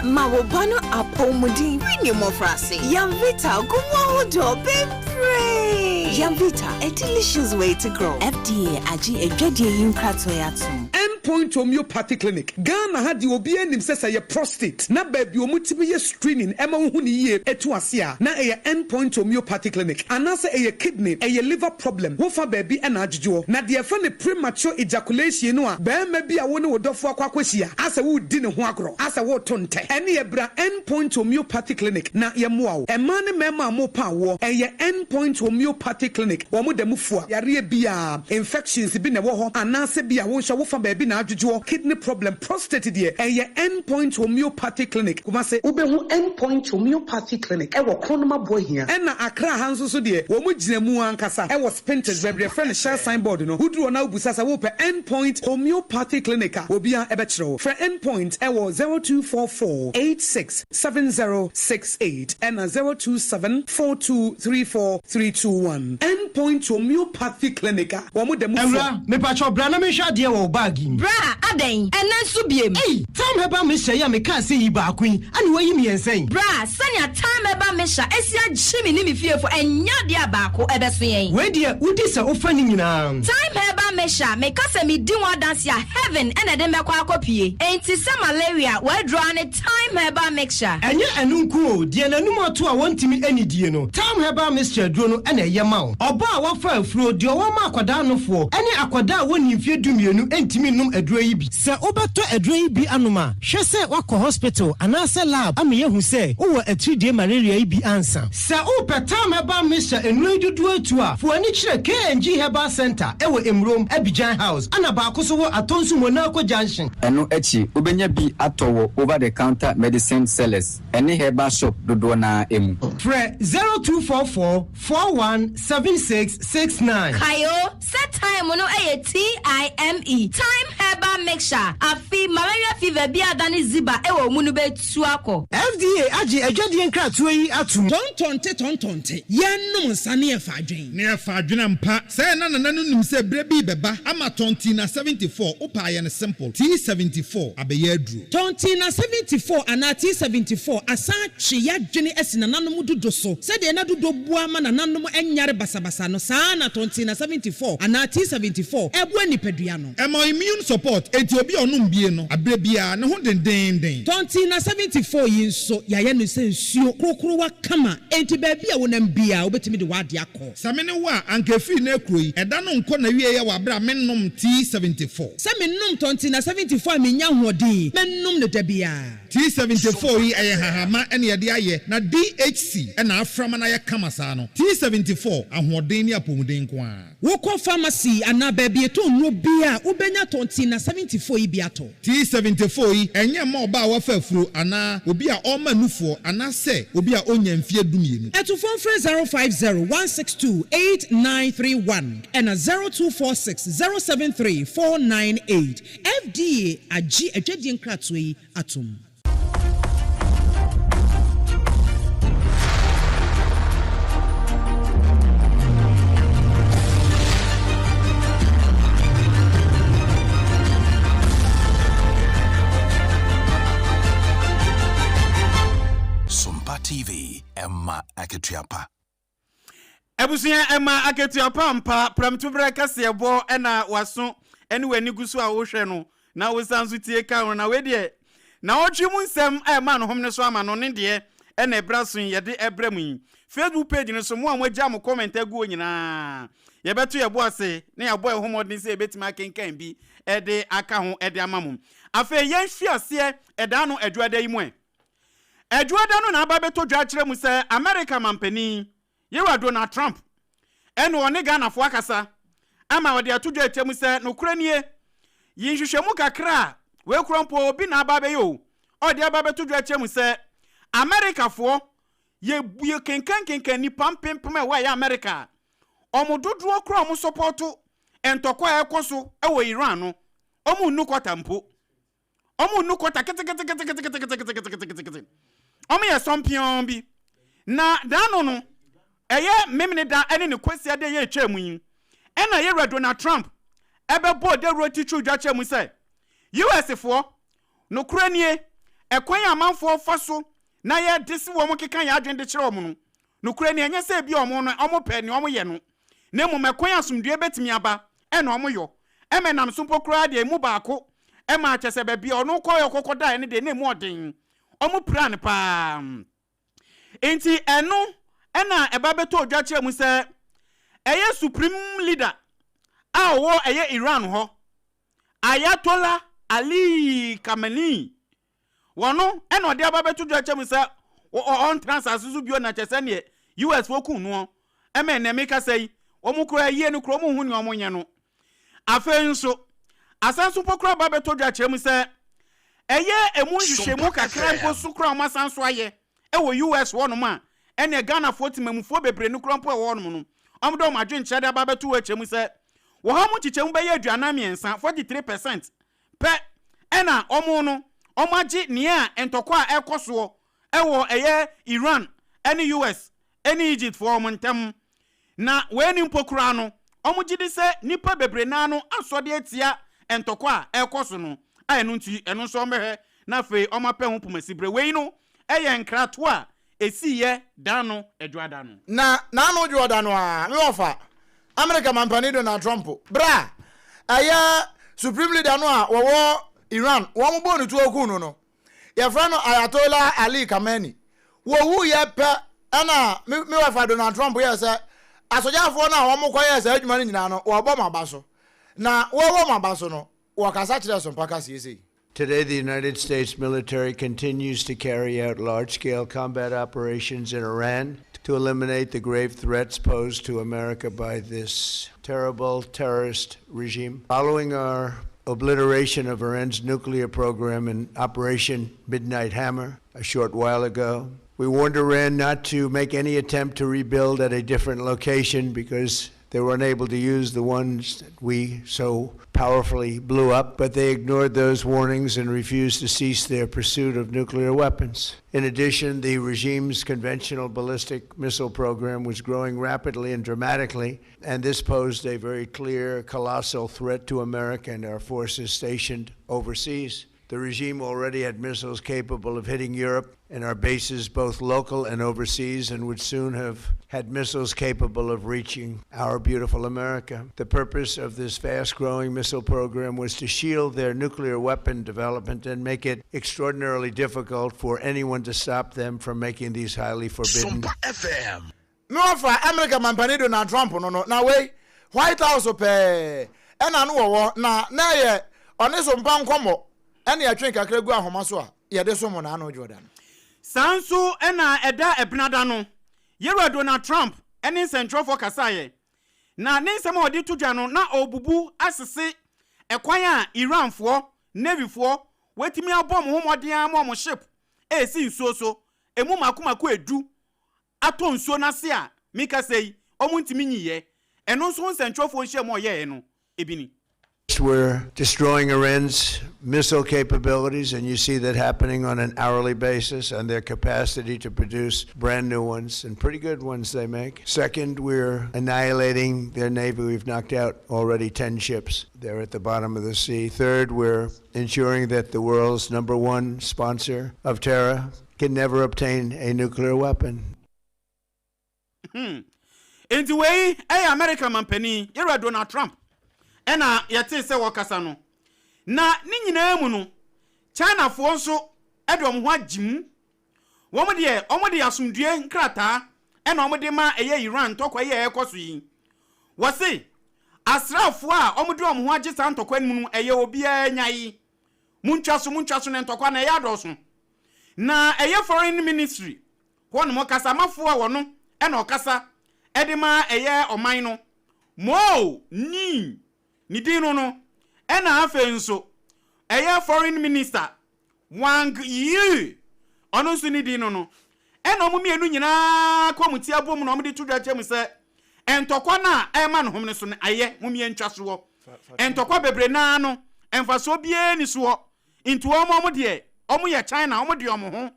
Mawobano apomodin free ne mofrase Janvita gumo do bepre Janvita, a delicious way to grow. FDA aji ejwadie yinkrato yatum. Endpoint Homeopathy Clinic. Ghana had the obi enim say your prostate. Na baby omutibi ye screening ema hu ni ye etu asia. Na Endpoint Homeopathy Clinic. Anase kidney, liver problem. Wo fa baby ena adjujo. Na de fa ne premature ejaculation no a be ma bi a wo ne wodofo akwakwahia. Asa wo di ne ho agro. Asa wo tonte. Ene ye bra Endpoint Homeopathy Clinic. Na ye moa wo. Ema ne mema mo pa wo. Endpoint Homeopathy Clinic. Womo demu fua yare bia infections bi na wo ho anase bia wo hwa wo fa ba bi na adwodwo kidney problem prostate de Endpoint Homeopathy Clinic kuma se ubehu Endpoint Homeopathy Clinic e wo kronoma bohia e na akra hanso so de wo mo ginamu ankasa e wo Spinters bebre friend share signboard no huduro na obusa sa wo pe Endpoint Homeopathy Clinic obia e be kire for Endpoint e wo 0244 867068 and 0274234321 Endpoint Homeopathy Clinic. Womo demu Emra me pacho bra na me hwa de wo bag. bra adan ena nso biem time heba me hye ya me ka se yi ba akun ani wayi me ensen bra sanya time heba me hye esia gyimi ni me fiefo enya de abako ebeso yen we de udi se ofa ni nyina time heba me hye me ka se me di one dance ya heaven ena de me kwa akopie enti se malaria we draw ne time heba mixture enye enunku o de nanum ato a wontimi anidie no time heba mixture duro no ena yema o oba a wafa afuro de o ma akwada nofo ene akwada woni mfie dumienu entimi num aduro yi bi se obeto aduro yi bi anoma hwe se wakọ hospital anase lab ame yehu se wo atridie malaria yi bi ansa se o time heba mixture enu dudu atu a fo ani kire KNG Herbal Center ewo Emrom Abidjan House ana ba akoso wo atonsu Monaco Junction eno echi obenya bi atowo over the counter medicine sellers ene herbal shop dodo na emu Fre 0244 417669 Kayo set time no TIME time herbal mixture afi malaria fever bi adani ziba ewo mu no betu akọ FDA agi adwade nkratoa yi atum tontonte yenum nsane efa adwen ne efa adwen mpa say na nim say bre bi beba ama tonti na 74 opa ye ne simple T74 abeye aduru tonti na 74 ana T74 asa twe ya dwene esi na nanom dodo so say de na dodo bua ma na nanom enyare basabasa no saa na tonti na 74 ana T74 ebu anipadua no emo immune support enti obi onum bie no abre bia ne ho den tonti na 74 yi nso ya ye no se nsuo krokro wa kama enti ba bia wonam bia obetimi de wade akọ samene wa anka fi na ekroyi eda no nko na wie ye wa bra mennom T74 se mennom tonti na 74 menya hoɔden mennom ne da bia T74 yi eye hahama ene ye de aye na DHC ena aframa na ye kama saa no T74 ahoɔden ne apomuden ko a wokɔ pharmacy ana ba bia to nro bia ubenya tonti na 74 yi bia to T74 yi enye ma oba wa fa afuro ana obi a ɔma nufoɔ ana se obi a onya mfie dumienu eto phone 05016289931 and 0246073498 FDA agi adwadi nkratoa yi atom Sompa TV Emma Aketuapa Ebusuya Emma Aketuapa mpa pramtubra kasebo ena waso ene wani gusu a wo hwe no na wo sanzu tie ka na we de na otwimu nsem Emma no homne so ama no ne de ena ebrasun ye de ebremu yi Facebook page no so mo amagya mo comment agu nyina ye beto ye bo ase na ye bo ehomodin se ebetima akenkan bi e de aka ho e de amamum afa ye hwi ase e da no adwada yi mu adwada no na aba beto dwa kire mu se America mampani yewa Donald Trump eno one Ghana fo akasa ama wode atodwa atem se no kuranie yinhwehwemu kakra we kurompo obi na aba be yo ode aba beto dwa atem se America fo ye kenkan ni pampempem e wa ya America omododo kro omo supporto entokwa ekoso e wo Iran no omo nukota mpo omo nukota kete omo ye sompion bi na dano no eye memne da ene ne kwesi ade ye twemu yin ena ye Donald Trump ebebo de roti twudwa twemu se US fo no kuranie ekwan amanfo faso na ye disi wo mo kekan ya adwende kire wo no no kuranie enye se bi omo no omo pe ne omo ye no na mu mekwan asumdue betimi aba ena omo yo emenam sumpo kura de mu baako ema achese be bi ono koyo kokoda ene de na mu odin omo plan pa enti eno ena eba beto odwa kire mu se eye supreme leader a wo eye Iran ho Ayatollah Ali Khamenei wono ena ode aba beto odwa kire mu se on transasuzu bio na chese ne US foku no ema na meka sei omo kura yie no kuro mu hu ne omo nye no afenso asanso pokura aba beto odwa kire mu se eye emu hwehwemu kakra mpo sukura omo asanso aye ewo US wono ma ene Ghana fotimamufo bebre no krompo ewo no no omdo ma dwen chede aba beto wa chemu se wo ha mu chichemu be ye aduana miensa 43% pe ena omo no omagi nia entokwa ekoso ewo eye Iran ene US ene Egypt for omontem na weni mpokura no omugidi se nipa bebre na no asode atia entokwa ekoso no enu nti enu nso omehwe na fe omape ho pomasibre we no eye nkrato a esiye dano edwada no na no dwada no a me ofa America mampani Donald Trump bra aya supreme leader no a wo Iran wo mo bonu tu oku no ya fra no Ayatollah Ali Khamenei wo wu ye pe ana me ofa Donald Trump ye say asojafo na wo mo koye say adwuma nyina no wo bo mabaso na wo mabaso no wo kasa kire Sompa kasi. Today, the United States military continues to carry out large-scale combat operations in Iran to eliminate the grave threats posed to America by this terrible terrorist regime. Following our obliteration of Iran's nuclear program in Operation Midnight Hammer a short while ago, we warned Iran not to make any attempt to rebuild at a different location because they were unable to use the ones that we so powerfully blew up, but they ignored those warnings and refused to cease their pursuit of nuclear weapons. In addition, the regime's conventional ballistic missile program was growing rapidly and dramatically, and this posed a very clear, colossal threat to America and our forces stationed overseas. The regime already had missiles capable of hitting Europe and our bases, both local and overseas, and would soon have had missiles capable of reaching our beautiful America. The purpose of this fast-growing missile program was to shield their nuclear weapon development and make it extraordinarily difficult for anyone to stop them from making these highly forbidden. Sompa FM. No for America mampani Donald Trump no na we White House pe ena no wo na ye one Sompa nkomo ena ya twen kakra gu ahoma so a ye de so mo na no Jordan sanso ena eda ebnada no yero Donald Trump eni central for kasaye na nsem odi tudwa no na obubu asese ekwan a Iran fo Navy fo wetimi abom homoden amom ship esi nsuo so emu makomako edu ato nsuo na se a mika sei omuntimi nyiye eno nso central for hye mo ye no ebini. We're destroying Iran's missile capabilities, and you see that happening on an hourly basis, and their capacity to produce brand new ones, and pretty good ones they make. Second, we're annihilating their navy. We've knocked out already 10 ships. They're at the bottom of the sea. Third, we're ensuring that the world's #1 sponsor of terror can never obtain a nuclear weapon. In the way, America mampani, you're Donald Trump. Ena yate se wakasa no na ni nyina mu no China fo nso edom ho agim wo mo de asundue nkrata ena wo mo de ma eye Iran tokwa ye ekoso yi wo se asrafo a wo mo de ho agi san tokwa mu no eye obi anyai muntwaso ne tokwa na ya doso na eye foreign ministry ho no mo kasa mafo a wo no ena okasa edema eye oman no mo ni Nidino no ena afe nso eye foreign minister Wang Yi ono nso nidino no ena omumienu nyina kwamuti abom na omde tudwa chem se entokwa na ema no homne so ne aye mumie ntwaso entokwa bebre na no emfaso bie ni so into omo de omo ye China omo de omo ho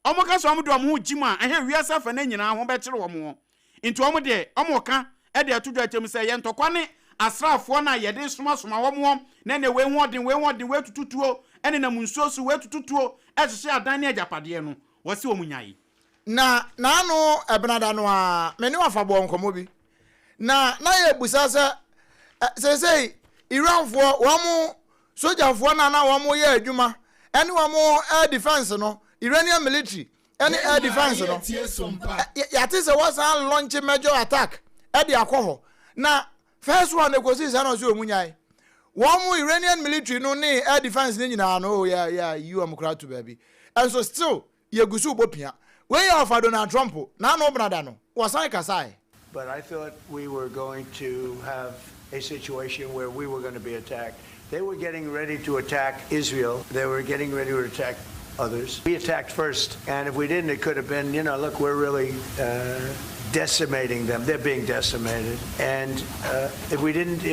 omo ka so omo de omo ho jima ehe wiasa fa na nyina ho be kire omo ho into omo de omo ka e de tudwa chem se ye ntokwa ne asrafo na yede soma wom na ne we hoden tututuo ene na munsuosu we tututuo ehye adan ne ajapade no wose omunyai na no ebnada no a meni wafabo nkomo bi na ye busa se Iranfo wom sojafo na wom ye adwuma ene wom air defense no Iranian military ene air defense no yate se was an launch major attack e de akoho na first one negotiate na so omunyai one Iranian military no ne air defense ni nyina no you am crowd to baby and so still yegusu bopia when you offer Donald Trump na no brother no wasan kasai. But I thought we were going to have a situation where we were going to be attacked. They were getting ready to attack Israel. They were getting ready to attack others. We attacked first, and if we didn't, it could have been, look, we're really decimating them. They're being decimated. And if we didn't,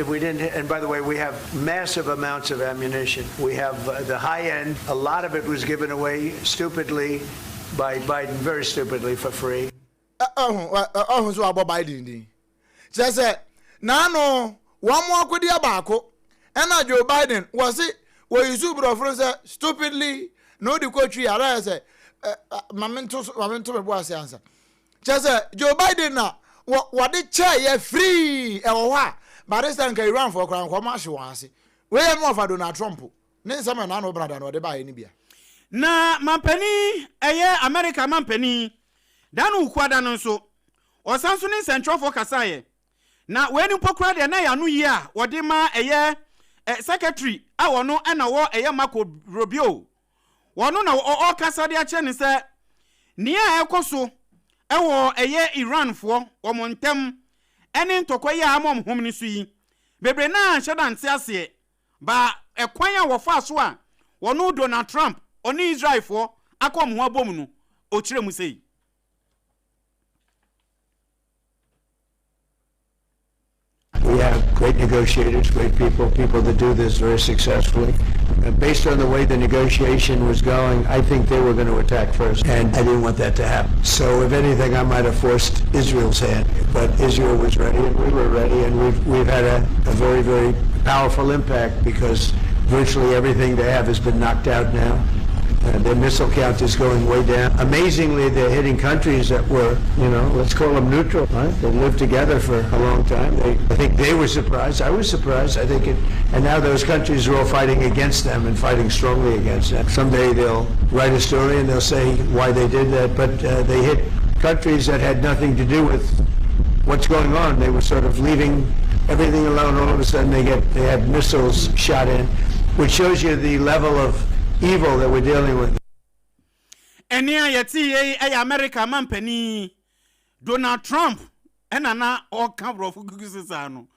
and by the way, we have massive amounts of ammunition. We have the high end. A lot of it was given away stupidly by Biden, very stupidly, for free. So about Biden. Just say, no, one more could be about. And Joe Biden was it where you super friends stupidly no the country say mamento was answer. Just Joe Biden now what the chair free but this time can run for crown commercial once. We are more for Donald Trump. Then some no brother no they buy any beer. Na mampani America mampani danu kwada no so osanso ne central focus aye na weni pokura de na ya no yi a wode ma secretary a wono na wo Marco Rubio wono na o kasa de a che ne se ne a ekoso ewo Iran fo wo montem ene ntokwa ya amom hom ni so yi bebre na hyedanse ase ba ekwan a wo fa so a wono Donald Trump oni Israel fo akom ho abom no o kire mu sei. We have great negotiators, great people that do this very successfully. Based on the way the negotiation was going, I think they were going to attack first, and I didn't want that to happen. So if anything, I might have forced Israel's hand, but Israel was ready, and we were ready, and we've had a very, very powerful impact because virtually everything they have has been knocked out now. Their missile count is going way down. Amazingly, they're hitting countries that were, let's call them neutral, right? They lived together for a long time. I think they were surprised. I was surprised. And now those countries are all fighting against them and fighting strongly against them. Someday they'll write a story and they'll say why they did that, but they hit countries that had nothing to do with what's going on. They were sort of leaving everything alone. All of a sudden they had missiles shot in, which shows you the level of evil that we're dealing with. Enia yeti America mampani Donald Trump enana o kabro fugusisa no.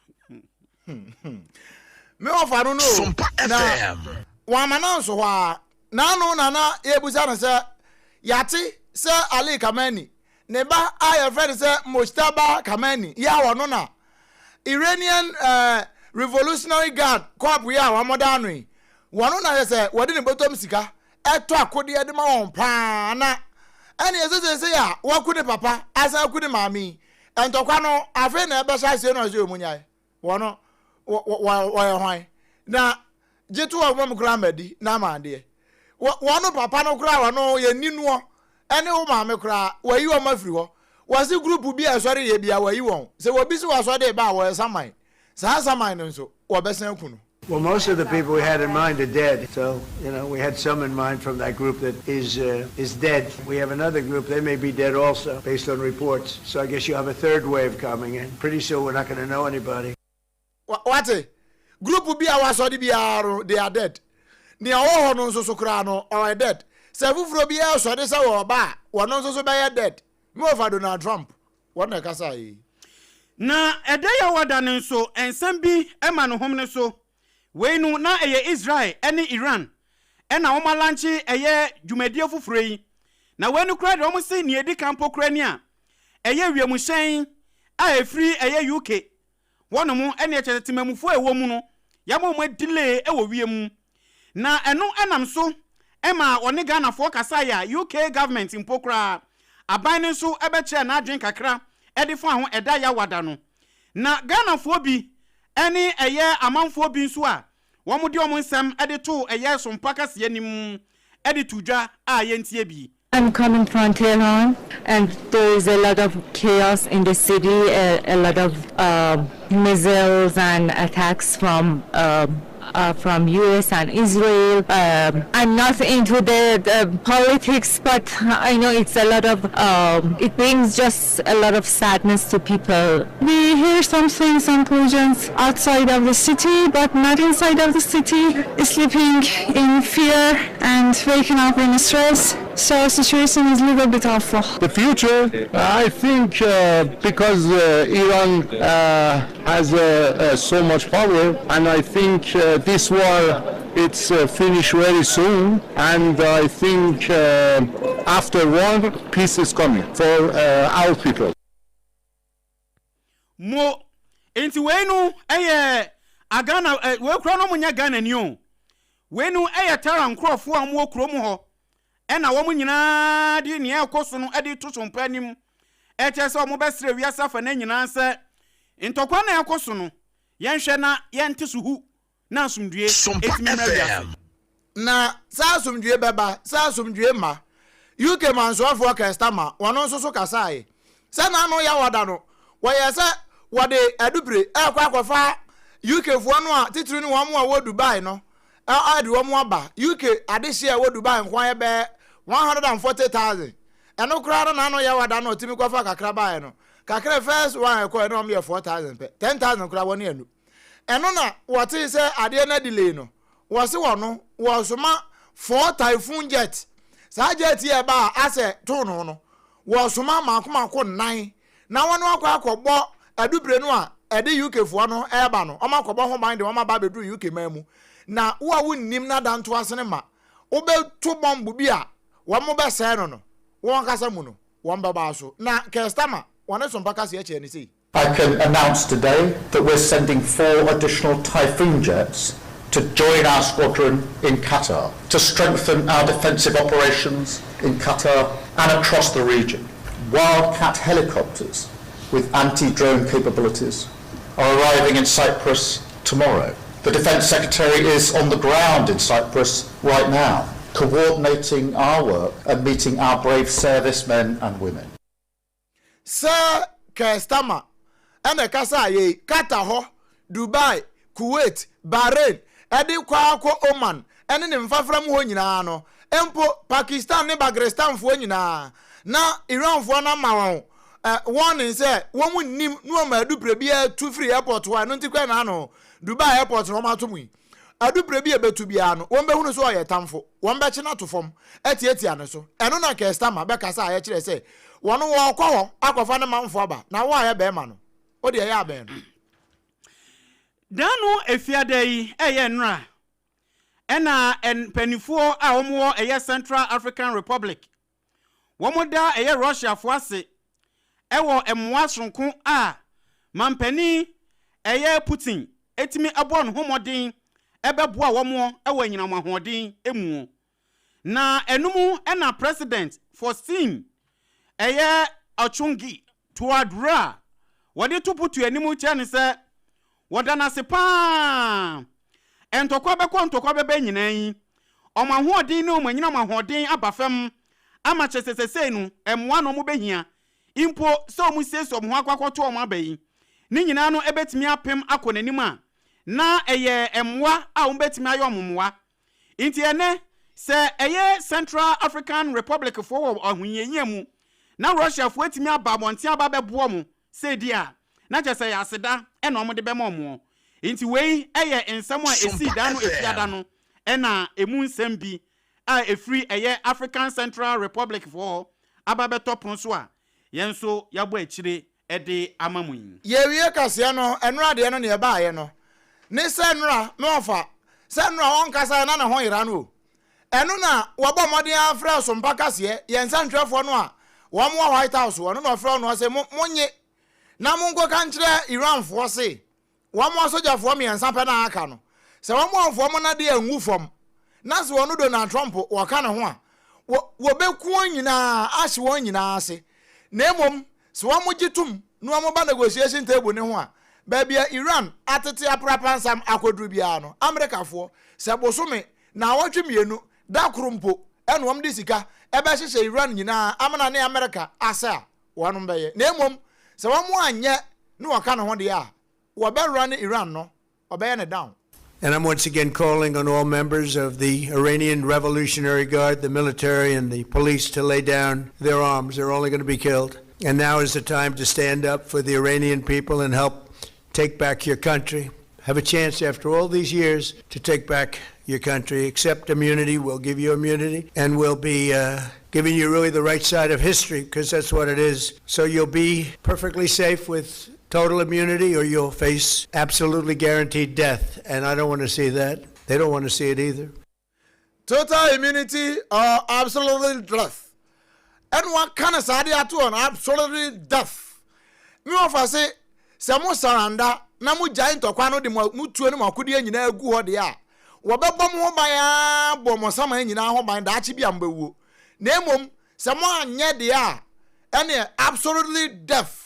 Me ofa no Sompa FM. Wa mananso wa nana ebusa na se yati se Ali Kameni ne ba aye friend se Mojtaba Kameni ya wono na Iranian Revolutionary Guard corps ya wa modern wano na yese wode ne botom sika eto akode de ma won pa na ene yese ya wakune papa asa akune mami entokwa no afi na ebe sha se no je omunyai wono wa hwan na jitu wa mom kura madi na mande wono papa no kura wono ye ninuo ene wo mame kura wayi wo mafiri ho wasi group bi asori ye bia wayi won se wo bi si waso de ba wo saman sa saman no so wo besan kunu. Well, most of the people we had in mind are dead. So, we had some in mind from that group that is dead. We have another group, they may be dead also, based on reports. So I guess you have a third wave coming in. Pretty soon we're not going to know anybody. What? Group will be our sorry, they are dead. They are all no so crano or dead. Several from be our sorry, so ba, one also by dead. More for Donald Trump. What I can say. Na, a day I was done so, and some be a man home so. Wenu na Israel ene Iran ena wo malanchi dwumadie foforo na wenu kra de wo se ne edi kampo kra ni a wiemu hyen a efri UK wono mu ene chetetemamufo ewo mu no ya mo delay ewo wiemu na eno enam so ema one Ghana fo kasa ya UK government impokra aban so ebe kire na adwen kakra edifo ho eda ya wada no na Ghana fo bi ene amanfo bi nso a womudi omonsem editu Sompa kase anim editu dwa a yentie bi. I'm coming from Tehran, and there is a lot of chaos in the city, a lot of missiles and attacks from US and Israel. I'm not into the politics, but I know it's a lot of, it brings just a lot of sadness to people. We hear some things, some collisions outside of the city, but not inside of the city, sleeping in fear and waking up in stress. So the situation is a little bit awful. The future, I think, because Iran has so much power, and I think this war, it's finished very soon, and I think after war, peace is coming for our people. Mo, enti wenu agana we kro no munya Ghana ni o. Wenu tara nkrofo amwo kro mu ho. Ena wo nyina di ne ekoso no edi to Sompa anim. Chese o mo besre wiasa fa na nyina se ntokwa na ekoso no yenhwe na yente suhu na asomdue etimemra na sa asomdue beba sa asomdue ma UK mansoafo customer wono nso so kasae se na no ya wada no woye se wode adupre akwafa UK fo no a titiri ni won a wo Dubai no ade wo mo aba UK adehye a wo Dubai nkwan ye be 140,000 eno kura na no ya wada no timi kwafa kakra bae no kakra first one ko no me 4,000 pe 10,000 kura woni anu eno na wote se ade na delay no wo se wono wo soma 4 typhoon jet sa jet ye ba ase to no wo soma makoma 9 na wono akwa adupre no a ede UK fo no eba no o makobo ho ban de o ma ba bedu UK mamu na wo wonnim na danto asene ma wo be to bomb bi a wo mo be se no won kasa mu no won ba ba so na customer won so mpaka se eche ni sei. I can announce today that we're sending 4 additional Typhoon jets to join our squadron in Qatar to strengthen our defensive operations in Qatar and across the region. Wildcat helicopters with anti-drone capabilities are arriving in Cyprus tomorrow. The Defence Secretary is on the ground in Cyprus right now, coordinating our work and meeting our brave servicemen and women. Sir Kestama, and the Kasaye, Qatar, Dubai, Kuwait, Bahrain, Edi Kwako Oman, and in Fafram Wonyano, Empo, Pakistan, Nebagrestan Fonyina, na Iran Fwana Maron. One is one would name no do prebia 2 free airport one no no Dubai airport no matumi adu prebia betubiano one be hunu so aye tamfo one be china to form eti so eno na customer be kasa aye kire say one wo kwa akwafa ne manfo aba na wo aye be ma no o de ya be no dano efiade yi eye nra ena en panifo a omo eye Central African Republic womoda eye Russia fo ase ewo emwa sonko a mampani eye Putin etimi abon homodin ebeboa womo ewo anyina mahodin emu na enumu ena president for sin eye Achungi Tuadra wode tuputu enimu chane se wodana sepa entokwa bebe nyina yi omahodin ne omanyina mahodin abafam ama chesesese nu emwa no mu behia impo so mu seso mu akwakoto o mabayi ni nyina no ebetimi apem akonanim a na eye emwa a umbetimi ayo momwa inti ene se eye Central African Republic for ahunyenye mu na Russia fo etimi aba bonte aba bebo mu se dia na chese ya aseda ena omde be mo inti wei eye ensam a esi da no efiada no ena emu nsem bi a efri eye African Central Republic for aba betopon so a yenso yabo akire ede amamun ye wie kase no enura de no ne ye baaye no ne senura no ofa senura won kasa na ho yira no enu na wabo modin afra so mpaka se yensa ntwefo no a wo mo White House wo no ofra no se monye na monko kan kire Iran fo se wo mo soja fo me yensa pe na aka no se wo mo fo mo na de angu fom na se wo no Donald Trump wo ka ne ho a wo beku nyina ahye won nyina ase na emom se wo mo gitum no mo ba negotiation table ne ho a babia Iran atete aprapansam akodru bia no America fo se bosome na wotwemienu da krompo eno om de sika ebe hyehye Iran nyina amana ne America asa wonom beye na emom se wo mo anye no waka ne ho de a wo be run Iran no obeye ne down. And I'm once again calling on all members of the Iranian Revolutionary Guard, the military and the police to lay down their arms. They're only going to be killed. And now is the time to stand up for the Iranian people and help take back your country. Have a chance after all these years to take back your country. Accept immunity. We'll give you immunity. And we'll be giving you really the right side of history, because that's what it is. So you'll be perfectly safe with total immunity, or you'll face absolutely guaranteed death. And I don't want to see that. They don't want to see it either. Total immunity or absolutely death. And what kind of side you on absolutely death? Me offer say, Samo Saranda, Namu giant or Quano de Mutu and Makudi and Yina Gu Hodia. Wababom Hobaya, Bomosama and Yina Homa and Achibiambu. Name someone yet they are. And absolutely deaf.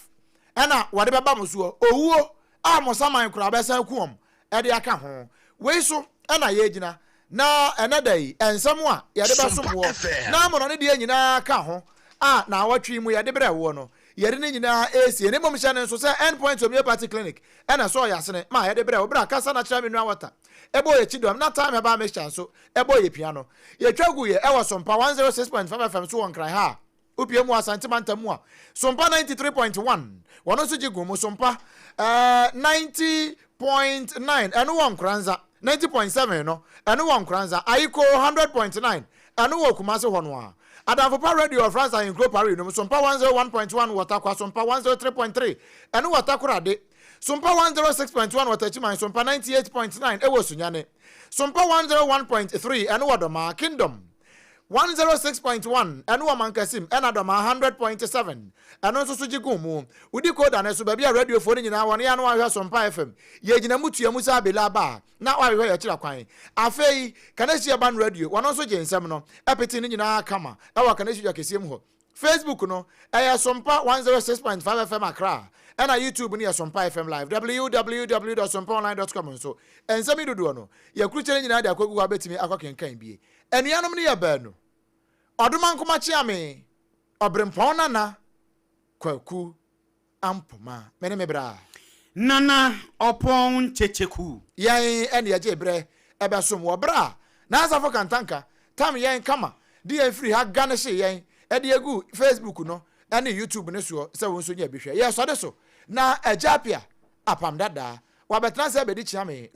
And whatever Bamusu, oh, Mosama and Crabessa Kum, Ediaka home. we so ana yegyina na another yi ensam a yade ba so mo na mo no ne de nyina ka ho na awatwi mu yade brɛ wo no yade ne nyina esi ne mom hya ne so say endpoint homeopathy clinic ana so yasene ma yade brɛ wo bra kasa na kyerɛ me nua wata ebo ye chidom na time eba me chanso ebo ye piano ye twagu ye ewo Sompa 106.5 FM so won kran ha opie mu asantemanta mu a Sompa 93.1 wono so jigu mu Sompa 90.9 eno won kranza 90.7 no eno won kranza ayiko 100.9 eno wo kumase hono a Adavopa Radio of France in Group Paris no Sompa 101.1 watakwa Sompa 103.3 eno watakura de Sompa 106.1 watachiman Sompa 98.9 ewo sunyane Sompa 101.3 eno wadoma Kingdom 106.1 eno wamankasim enadoma 100.7 eno so sujigu mu udi koda na so ba bia radio phone nyina won ya no ahwa Sompa FM ye gina mutua musa abela ba na wahwe ya kira kwan afei kanasi ban radio wono so gensem no epeti ni nyina kama ewa kanasi ya kesiem ho Facebook no eya Sompa 106.5 FM Accra and YouTube ni Sompa FM Live www.sompaonline.com so ensami dodo no ye kruchere nyina de akwagu abetimi akwakenkan bie enuanom ni ye ba no oduma nkoma chiame obrempon nana kwaku ampoma mene mebra nana opon checheku yen ene ye bre ebe som wo bra na asafo kantanka tam yen kama di free ha gane hye yen ede egu Facebook no ene YouTube ne so se won so nya behwe ye so de so na ajapia apam dada wa betra se be di chiame